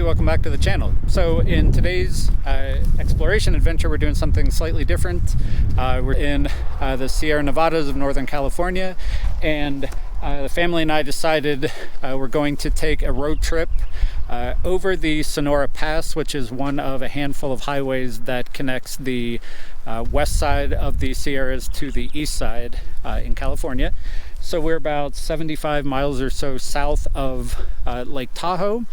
Hey, welcome back to the channel. So in today's exploration adventure, we're doing something slightly different. We're in the Sierra Nevadas of Northern California, and the family and I decided we're going to take a road trip over the Sonora Pass, which is one of a handful of highways that connects the west side of the Sierras to the east side in California. So we're about 75 miles or so south of Lake Tahoe.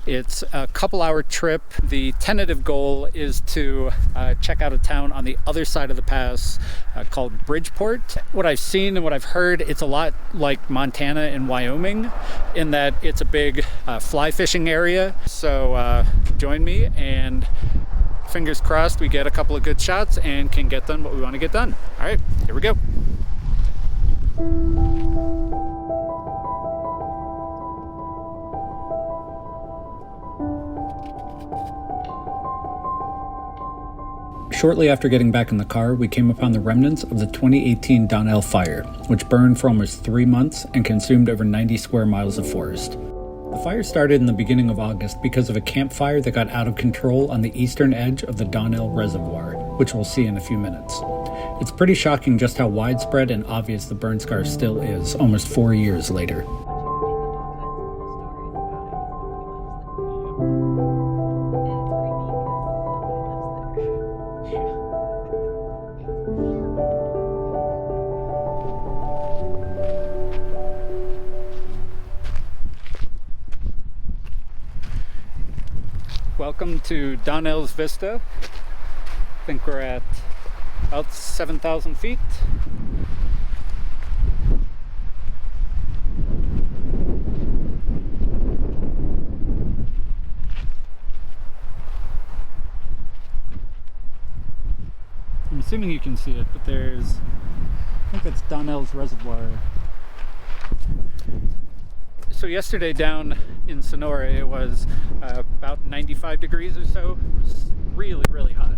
It's a couple-hour trip. The tentative goal is to check out a town on the other side of the pass called Bridgeport. What I've seen and what I've heard, it's a lot like Montana and Wyoming in that it's a big fly fishing area. So join me, and fingers crossed we get a couple of good shots and can get done what we want to get done. All right, here we go. Shortly after getting back in the car, we came upon the remnants of the 2018 Donnell fire, which burned for almost 3 months and consumed over 90 square miles of forest. The fire started in the beginning of August because of a campfire that got out of control on the eastern edge of the Donnell Reservoir, which we'll see in a few minutes. It's pretty shocking just how widespread and obvious the burn scar still is, almost 4 years later. Welcome to Donnell's Vista. I think we're at about 7,000 feet. I'm assuming you can see it, but I think that's Donnell's Reservoir. So yesterday down in Sonora, it was about 95 degrees or so. It's really, really hot.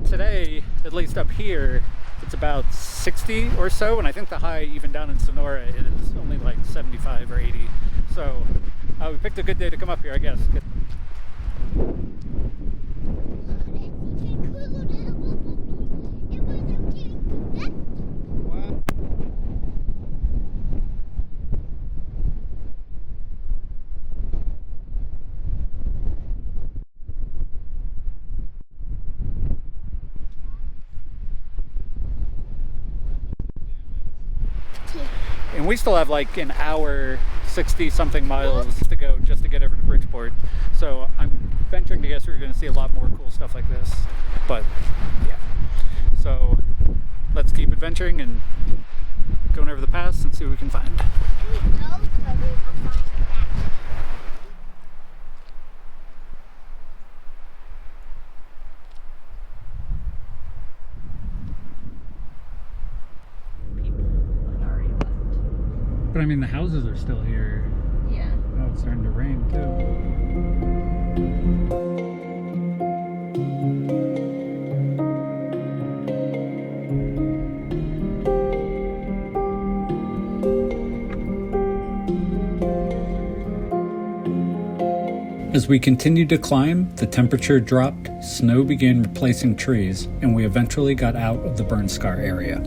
Today, at least up here, it's about 60 or so, and I think the high even down in Sonora is only like 75 or 80. So we picked a good day to come up here, I guess. And we still have like an hour, 60 something miles to go just to get over to Bridgeport. So I'm venturing to guess we're going to see a lot more cool stuff like this. But yeah, so let's keep adventuring and going over the pass and see what we can find. But I mean, the houses are still here. Yeah. Oh, it's starting to rain too. As we continued to climb, the temperature dropped, snow began replacing trees, and we eventually got out of the burn scar area.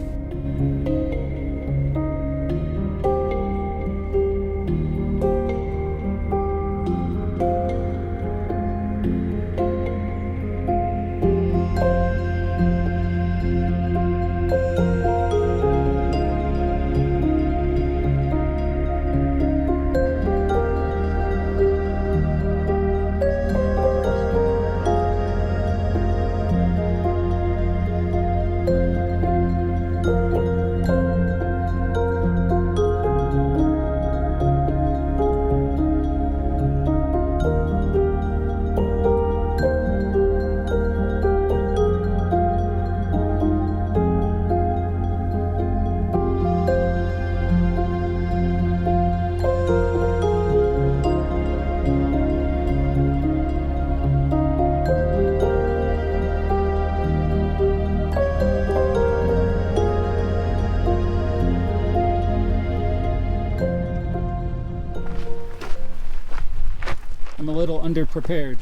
I'm a little underprepared,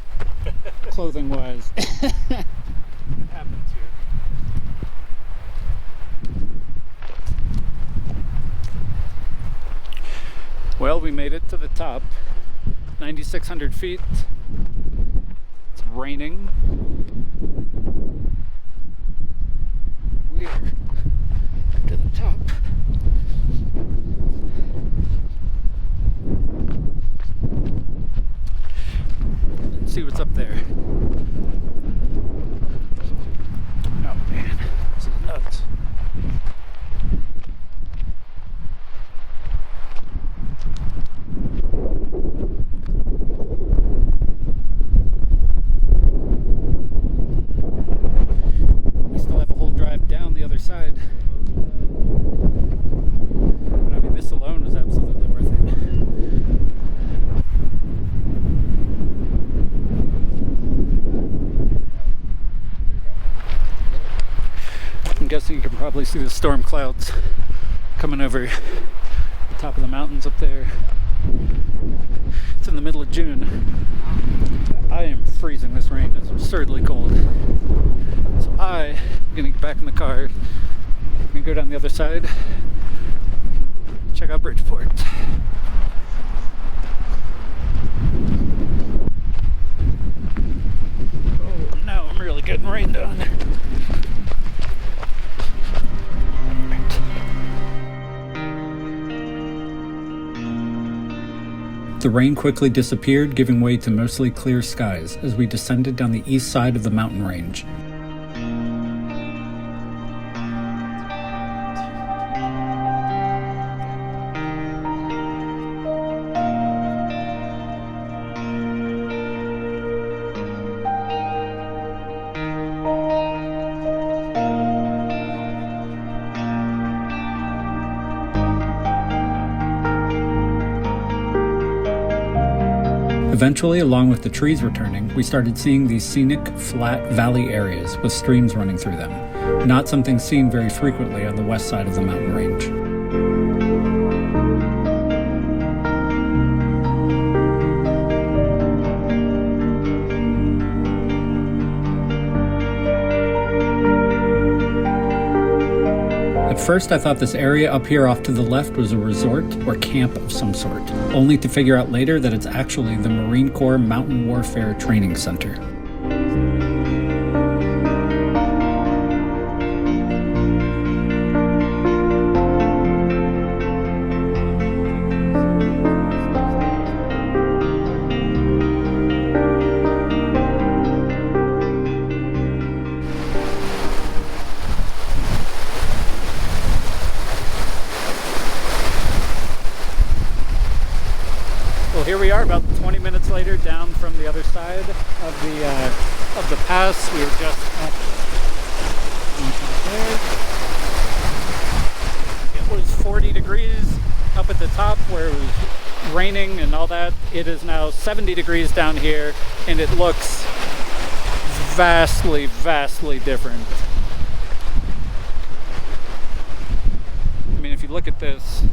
clothing-wise. It happens here. Well, we made it to the top, 9,600 feet. It's raining. We're up to the top. Let's see what's up there. Oh man, this is nuts. We still have a whole drive down the other side. But I mean, this alone is absolutely worth it. I'm guessing you can probably see the storm clouds coming over the top of the mountains up there. It's in the middle of June. I am freezing. This rain is absurdly cold. So I'm gonna get back in the car. I'm gonna go down the other side. Check out Bridgeport. Oh, now I'm really getting rained on. The rain quickly disappeared, giving way to mostly clear skies as we descended down the east side of the mountain range. Eventually, along with the trees returning, we started seeing these scenic, flat valley areas with streams running through them, not something seen very frequently on the west side of the mountain range. At first, I thought this area up here off to the left was a resort or camp of some sort, only to figure out later that it's actually the Marine Corps Mountain Warfare Training Center. Well, here we are about 20 minutes later down from the other side of the pass. We were just up there. It was 40 degrees up at the top where it was raining and all that. It is now 70 degrees down here, and it looks vastly, vastly different. I mean, if you look at this,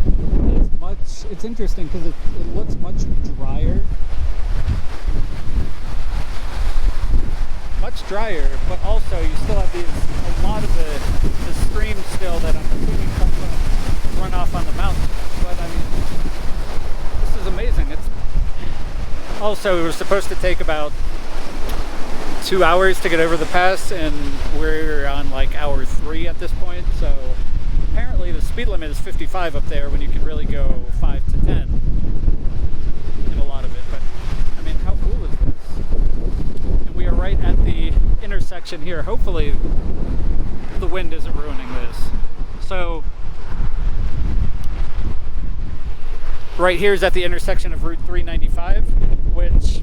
it's interesting because it looks much drier. Much drier, but also you still have a lot of the stream still that I'm assuming comes from run off on the mountain. But I mean, this is amazing. Also, it was supposed to take about 2 hours to get over the pass, and we're on like hour 3 at this point, so apparently the speed limit is 55 up there when you can really go 5 to 10 in a lot of it. But I mean, how cool is this? And we are right at the intersection here. Hopefully the wind isn't ruining this. So right here is at the intersection of Route 395, which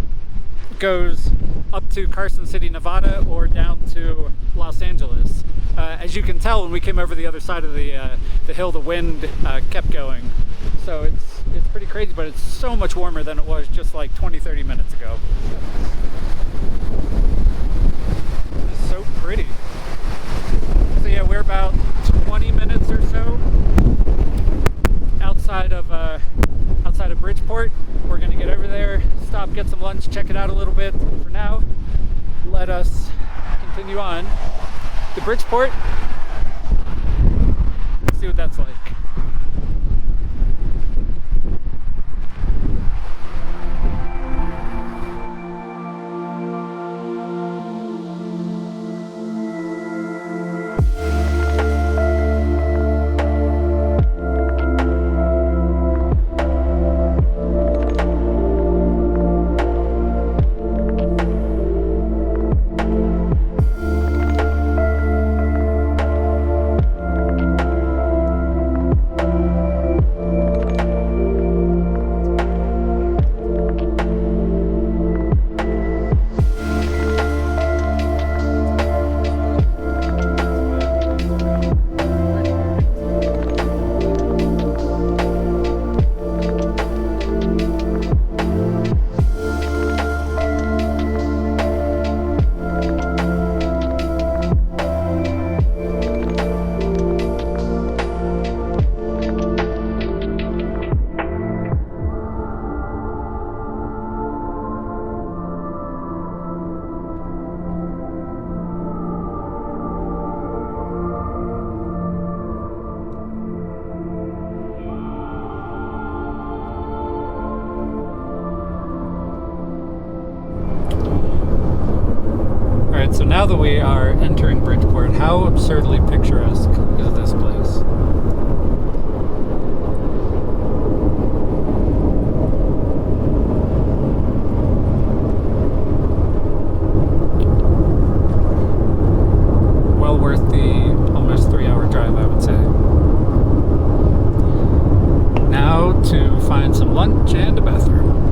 goes up to Carson City, Nevada, or down to Los Angeles. As you can tell, when we came over the other side of the hill, the wind kept going. So it's pretty crazy, but it's so much warmer than it was just like 20-30 minutes ago. It's so pretty. So yeah, we're about 20 minutes or so outside of outside of Bridgeport. We're going to get over there, stop, get some lunch, check it out a little bit. For now, let us continue on to Bridgeport. See what that's like. So now that we are entering Bridgeport, how absurdly picturesque is this place? Well worth the almost 3-hour drive, I would say. Now to find some lunch and a bathroom.